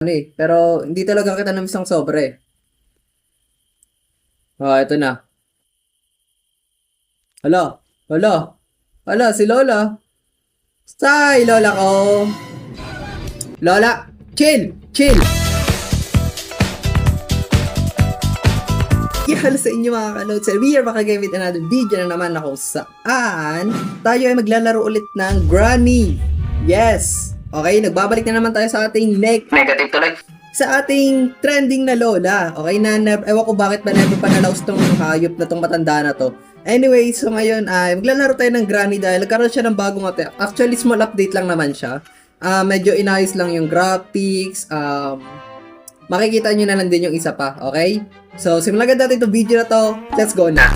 Pero hindi talaga kita namiss ng sobre. Ito na. Hala, hala, hala, si Lola. Say, Lola ko. Lola, chill, chill. Hello sa inyo mga kanotes. We are back again with another video na naman ako saan tayo ay maglalaro ulit ng Granny. Yes! Okay, nagbabalik na naman tayo sa ating negative tuloy. Sa ating trending na Lola. Okay, ewan ko bakit ba never pa nalaos tong hayop na tong matanda na to. Anyway, so ngayon ay maglalaro tayo ng Granny dahil nagkaroon siya ng bagong update. Actually, small update lang naman siya. Medyo inayos lang yung graphics. Makikita nyo na lang din yung isa pa, okay? So, simulan natin itong video na to. Let's go na.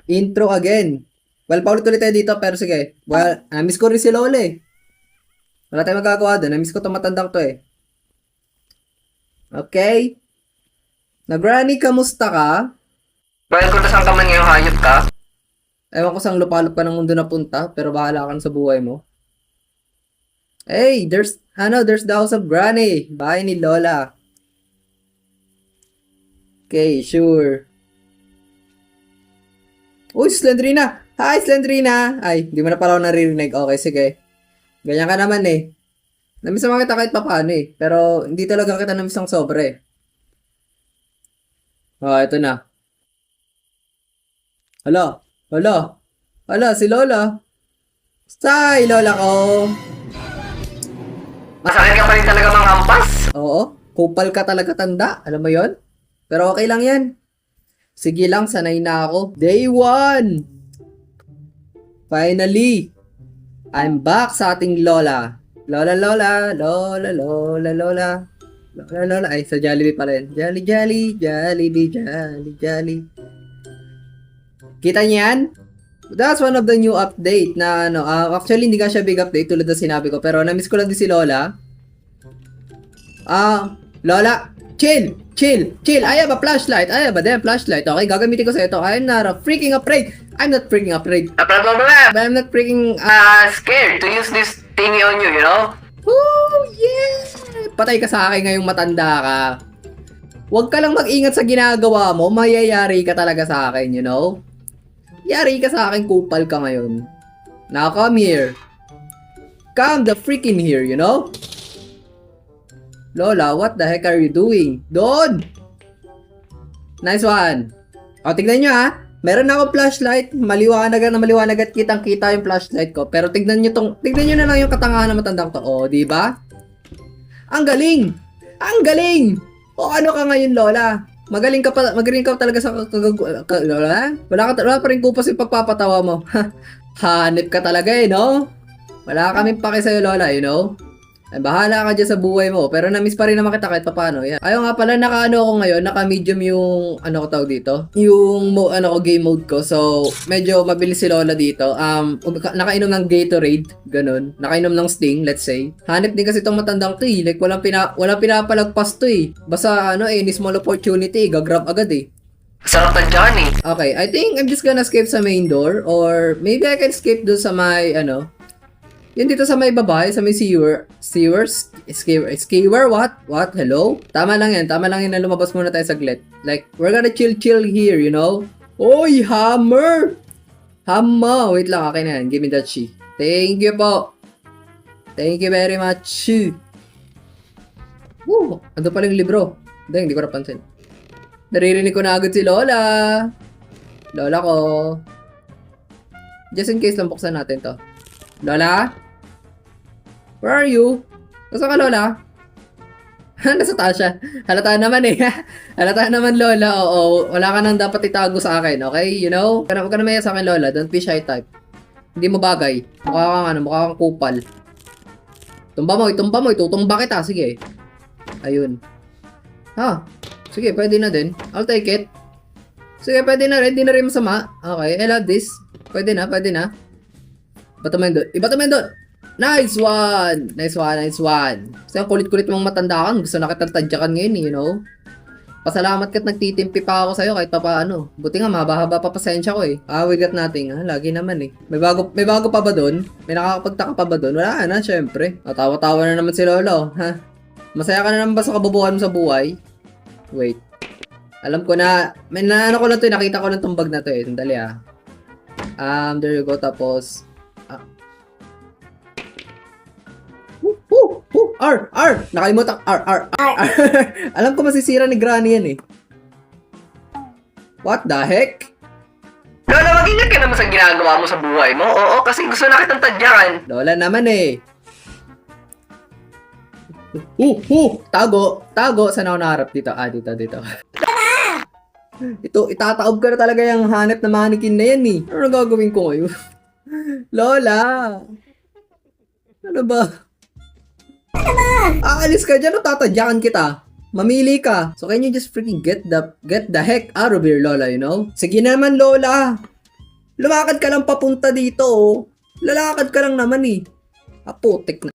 Intro again. Well, paulit-ulit tayo dito, pero sige. Well, miss ko rin si Lola eh. Wala tayong magagawa doon. Miss ko itong matandang to eh. Okay? Na Granny, kamusta ka? Well, kung saan ka man ngayong hayop ka? Ewan ko saan lupalop ka ng mundo na punta, pero bahala ka na sa buhay mo. Hey, there's the house of Granny. Bahay ni Lola. Okay, sure. Uy, Slendrina! Hi, Slendrina! Ay, di mo na pala ako naririnig. Okay, sige. Ganyan ka naman eh. Namiss naman kita kahit papaano eh. Pero hindi talaga kita namiss ng sobre. Ito na. Hala, hala, hala, si Lola. Say, Lola ko. Masakit ka pa rin talaga mga hampas? Oo, kupal ka talaga tanda. Alam mo yon? Pero okay lang yan. Sige lang, sanay na ako. Day 1! Finally! I'm back sa ating Lola. Lola, Lola, Lola, Lola, Lola. Lola, Lola. Ay, sa Jollibee pa rin. Jolly, Jolly, Jollibee, Jolly, Jolly. Kita niyo yan? That's one of the new update na actually hindi ka siya big update tulad na sinabi ko, pero na-miss ko lang din si Lola. Lola, chill, chill, chill. I have a flashlight. I have a damn flashlight. Okay, gagamitin ko sa ito. I'm not freaking afraid. I'm not freaking afraid. But I'm not freaking scared to use this thingy on you, you know? oh, yeah! Patay ka sa akin ngayong matanda ka. Huwag ka lang mag-ingat sa ginagawa mo. Mayayari ka talaga sa akin, you know? Yari ka sa akin, kupal ka ngayon. Now, come here. Come the freaking here, you know? Lola, what the heck are you doing? Doon! Nice one. O, tignan nyo ha. Meron na akong flashlight. Maliwanag at kitang-kita yung flashlight ko. Pero tignan nyo na lang yung katangahan ng matandang to. O, di ba? Ang galing! Ang galing! O, ano ka ngayon, Lola? Magaling ka talaga sa Lola? Wala pa rin kupas yung pagpapatawa mo. Hanip ka talaga eh, no? Wala kaming pake sa'yo, Lola, you know? Ay, bahala ka dyan sa buhay mo. Pero na-miss pa rin naman kita kahit paano. Yeah. Ayaw nga pala, naka-ano ako ngayon. Naka-medium yung, ano ko tawag dito? Yung, game mode ko. So, medyo mabilis si Lola dito. Nakainom ng Gatorade. Ganun. Nakainom ng Sting, let's say. Hanip din kasi itong matandang to eh. Like, walang pinapalagpas to eh. Basta, any small opportunity, gagrab agad eh. Sarap ng Johnny. Okay, I think I'm just gonna escape sa main door. Or, maybe I can escape doon sa may, yun dito sa may babae, sa may skewer, what? What? Hello? Tama lang yan na lumabas muna tayo saglit. Like, we're gonna chill here, you know? Oy, hammer! Hammer! Wait lang, akin na yan. Give me that she. Thank you po. Thank you very much. Woo! Ando pala yung libro. Hindi ko napansin. Naririnig ko na agad si Lola. Lola ko. Just in case lang buksan natin to. Lola? Where are you? Nasaan ka, Lola? Nasa taas siya. Halata naman eh. Halata naman, Lola. Oo, wala ka nang dapat itago sa akin, okay? You know? Huwag ka na maya sa akin, Lola. Don't be shy type. Hindi mo bagay. Mukha kang kupal. Tumba mo. Itutumba kita. Sige. Ayun. Sige, pwede na din. I'll take it. Sige, pwede na rin. Hindi na rin masama. Okay, I love this. Pwede na. Iba naman doon. Nice one! Kasi ang kulit-kulit mong matanda ka. Gusto na kitang tadyakan ngayon, you know? Pasalamat ka't nagtitimpi pa ako sa'yo kahit pa paano. Buti nga, mahaba-haba pa pasensya ko eh. We got nothing ha. Lagi naman eh. May bago pa ba doon? May nakakapagtaka pa ba doon? Wala na, syempre. Tawa-tawa na naman si Lolo, ha? Masaya ka na naman ba sa kabubuhan mo sa buhay? Wait. Alam ko na, may naano ko lang to, nakita ko lang tong bag na to eh. Sandali ah. There you go, tapos, R! Nakalimutan, R. Alam ko masisira ni Granny yan eh. What the heck? Lola, mag-ingat ka naman sa ginagawa mo sa buhay mo. Oo, kasi gusto na kitang tadyakan. Lola naman eh. Tago. Saan ako naharap dito? Dito. Itataob ka na talaga yung hanap na mannequin na yan eh. Ano gagawin ko ngayon? Lola! Ano ba? Aalis ka dyan o tatadyakan kita? Mamili ka. So can you just freaking get the heck out of here, Lola, you know? Sige naman, Lola. Lumakad ka lang papunta dito, oh. Lalakad ka lang naman eh. Putik na.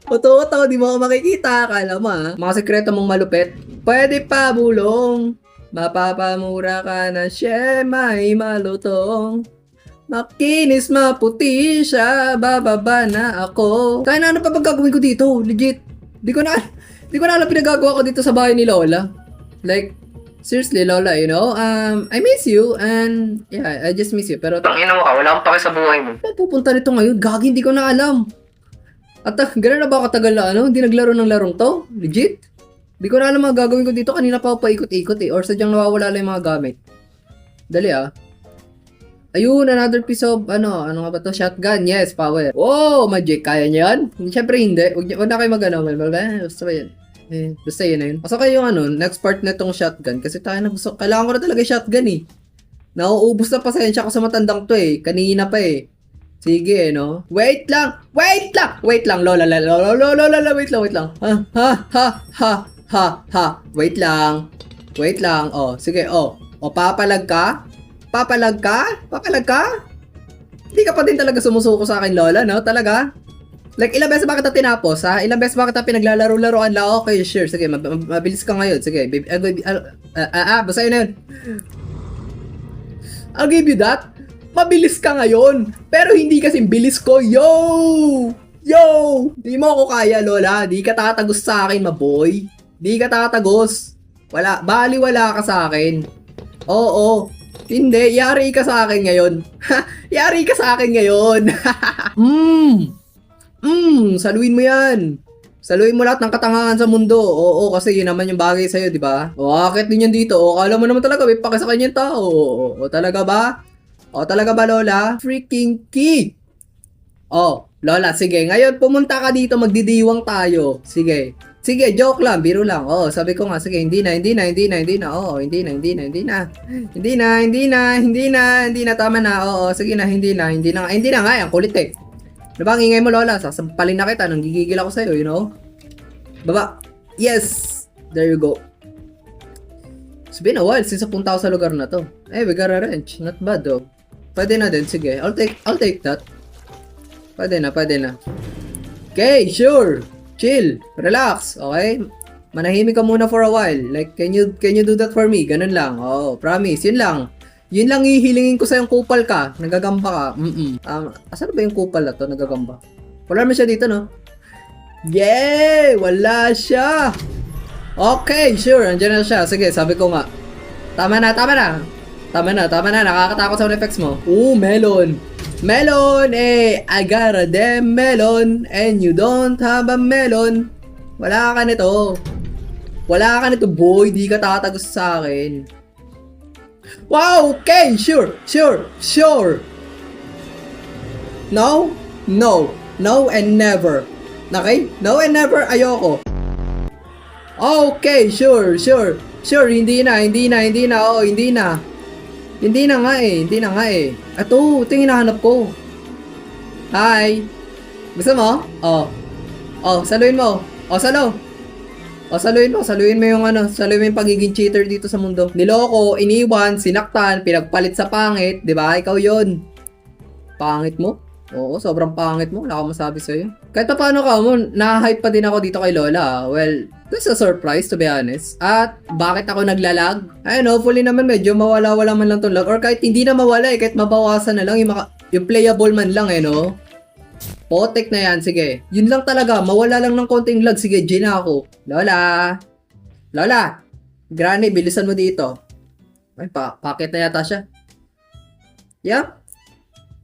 Oto, di mo ako makikita. Akala mo ha. Mga sekreto mong malupit. Pwede pa, bulong. Mapapamura ka na siyemay malutong. Makinis, maputi siya. Bababa na ako. Kaya na ano pa gagawin ko dito? Legit. Di ko na alam pinagagawa ko dito sa bahay ni Lola. Like, seriously, Lola, you know, I miss you and yeah, I just miss you. Pero Tangina mo ka, wala akong pake sa buhay mo. saan pupunta nito ngayon? Gagi, hindi ko na alam. At gano'n na ba katagal na hindi naglaro ng larong to? Legit? Hindi ko na alam mga gagawin ko dito. Kanina pa ako paikot-ikot eh. Or sadyang nawawala lang yung mga gamit. Dali ah. Ayun, another piece of, ano nga ba to? Shotgun. Yes, power. Oh, magic. Kaya niya yan? Siyempre hindi. Huwag na kayo mag-ano. Basta ba yan? Basta yun na yun. Pasok kayo yung next part na itong shotgun. Kasi tayo na gusto. Kailangan ko na talaga shotgun eh. Nauubos na pasensya ko sa matandang to eh. Kanina pa eh. Sige, no? Wait lang, Lola, wait lang. Wait lang. Oh, sige, oh. O, papalag ka? Hindi ka pa din talaga sumusuko sa akin, Lola, no? Talaga? Like, ilang beses ba kita tinapos, ha? Ilang beses ba kita pinaglalaro-laroan lang? Okay, sure. Sige, mabilis ka ngayon. Sige, baby. Basta yun na yun. I'll give you that. Mabilis ka ngayon. Pero hindi kasing bilis ko. Yo! Di mo ako kaya, Lola. Di ka tatagos sa akin, maboy. Di ka tatagos. Baliwala ka sa akin. Oo. Hindi, yari ka sa akin ngayon. Saluin mo yan. Saluin mo lahat ng katangahan sa mundo. Oo, kasi yun naman yung bagay sa'yo, di ba? O, akit din yan dito. O, akala mo naman talaga, may pake sa kanyang tao. O, talaga ba? Lola? Freaking key! Oh, Lola, sige. Ngayon, pumunta ka dito, magdidiwang tayo. Sige, joke lang, biro lang. Oh, sabi ko nga, sige, hindi na. Oo, hindi na, tama na. Oo, sige na, hindi na nga, ang kulit eh. Ano ba ang ingay mo, Lola? Sasampalin na kita, nang gigigil ako sa'yo, you know? Baba. Yes! There you go. It's been a while since napunta ako sa lugar na to. We got a wrench. Not bad though. Pwede na din, sige. I'll take that. Pwede na. Okay, sure. Chill. Relax. Okay? Manahimik ka muna for a while. Like, can you do that for me? Ganun lang. Oh, promise. Yun lang hihilingin ko sa yung kupal ka. Nagagamba ka. Asan ba yung kupal na to? Nagagamba. Wala naman siya dito, no? Yay! Wala siya! Okay, sure. Andiyan na siya. Sige, sabi ko nga. Tama na. Nakakatakot sa effects mo. Ooh, melon. I got a damn melon. And you don't have a melon. Wala ka nito, boy. Di ka tatagos sa akin. Wow, okay. Sure. No and never. Okay? No and never. Ayoko. Okay, sure. Hindi na. Oo, hindi na. Hindi na nga eh. Ito hinahanap ko. Hi. Gusto mo? Oh, saluin mo. Saluin mo yung pagiging cheater dito sa mundo. Niloko, iniwan, sinaktan, pinagpalit sa pangit. Diba? Ikaw yun. Pangit mo? Oo, sobrang pangit mo. Wala akong masabi sa'yo. Kahit pa paano ka mo, na-hype pa din ako dito kay Lola. Well, that's a surprise to be honest. At bakit ako naglalag? Ayun, hopefully naman medyo mawala-wala man lang tong lag. Or kahit hindi na mawala kahit mabawasan na lang yung playable man lang no? Potek na yan, sige. Yun lang talaga, mawala lang ng konting lag. Sige, G na ako. Lola! Lola! Granny, bilisan mo dito. Ay, pakit na yata siya. Yep.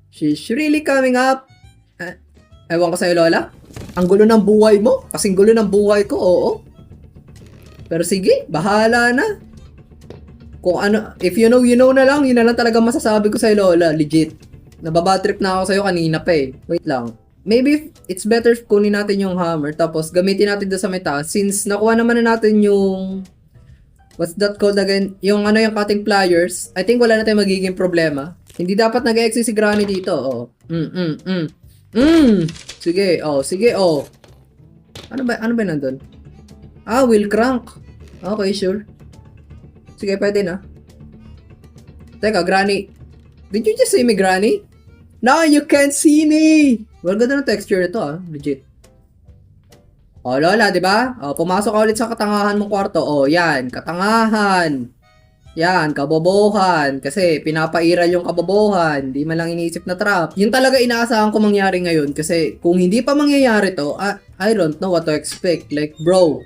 She's really coming up. Ewan ko sa'yo, Lola. Ang gulo ng buhay mo. Kasing gulo ng buhay ko, oo. Pero sige, bahala na. Kung ano, if you know na lang, yun na lang talaga masasabi ko sa'yo, Lola. Legit. Nababatrip na ako sa'yo kanina pa eh. Wait lang. Maybe it's better kunin natin yung hammer tapos gamitin natin doon sa may taas since nakuha naman na natin yung what's that called again? Yung ano yung cutting pliers. I think wala na tayong magiging problema. Hindi dapat nag-exit si Granny dito. Oh. Sige, sige, Ano ba nandun? Wheel crank. Okay, sure. Sige, pwede na. Teka, Granny. Did you just see me, Granny? No, you can't see me! Well, ganda ng texture nito legit. Lola, di ba? Pumasok ka ulit sa katangahan mong kwarto. Yan, katangahan. Yan, kabobohan. Kasi pinapairal yung kabobohan. Di man lang iniisip na trap. Yun talaga inaasahan ko mangyari ngayon. Kasi kung hindi pa mangyayari to, I don't know what to expect. Like, bro,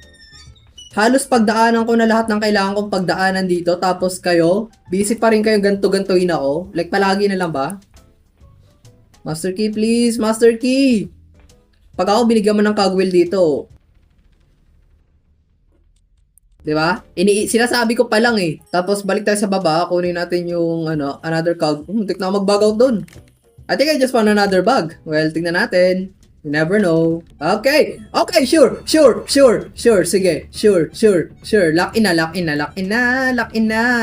halos pagdaanan ko na lahat ng kailangan kong pagdaanan dito. Tapos kayo, busy pa rin kayo ganto-gantoin ako. Like, palagi na lang ba? Master key, please. Master key. Pag ako binigyan mo ng cogwheel dito. Diba? Sinasabi ko pa lang eh. Tapos balik tayo sa baba. Kunin natin yung another cog. Tik na ako mag-bug out dun. I think I just found another bug. Well, tingnan natin. You never know. Okay. Okay, sure. Sige. Sure. Lock in na.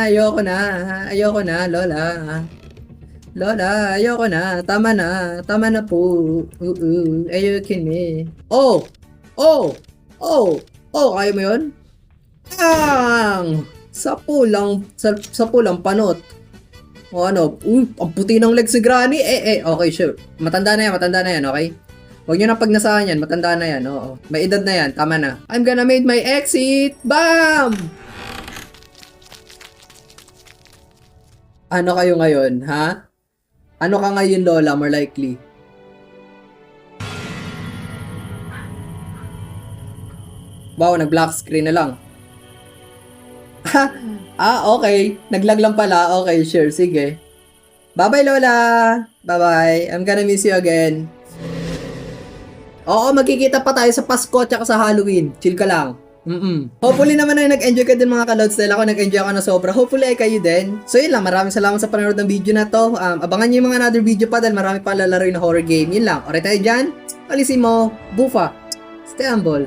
Ayoko na, Lola. Lola, ayoko na. Tama na po. Ayoko na. Kaya mo yun? Sa pulang panot. Ang puti ng legs si Granny. Okay, sure. Matanda na yan, okay? Huwag nyo na pagnasahan yan, matanda na yan, oo. May edad na yan, tama na. I'm gonna make my exit! Bam! Ano kayo ngayon, ha? Ano ka ngayon, Lola, more likely? Wow, nag-black screen na lang. Okay. Naglag lang pala. Okay, sure. Sige. Bye-bye, Lola. Bye-bye. I'm gonna miss you again. Oo, magkikita pa tayo sa Pasko at sa Halloween. Chill ka lang. Hopefully naman ay nag-enjoy ka din mga ka-loads dahil ako nag-enjoy ako na sobra. Hopefully ay kayo din. So yun lang, maraming salamat sa panonood ng video na to. Abangan nyo yung mga another video pa dahil marami pa lalaroin na horror game. Yun lang. Alright tayo dyan. Alisin mo. Bufa. Stay humble.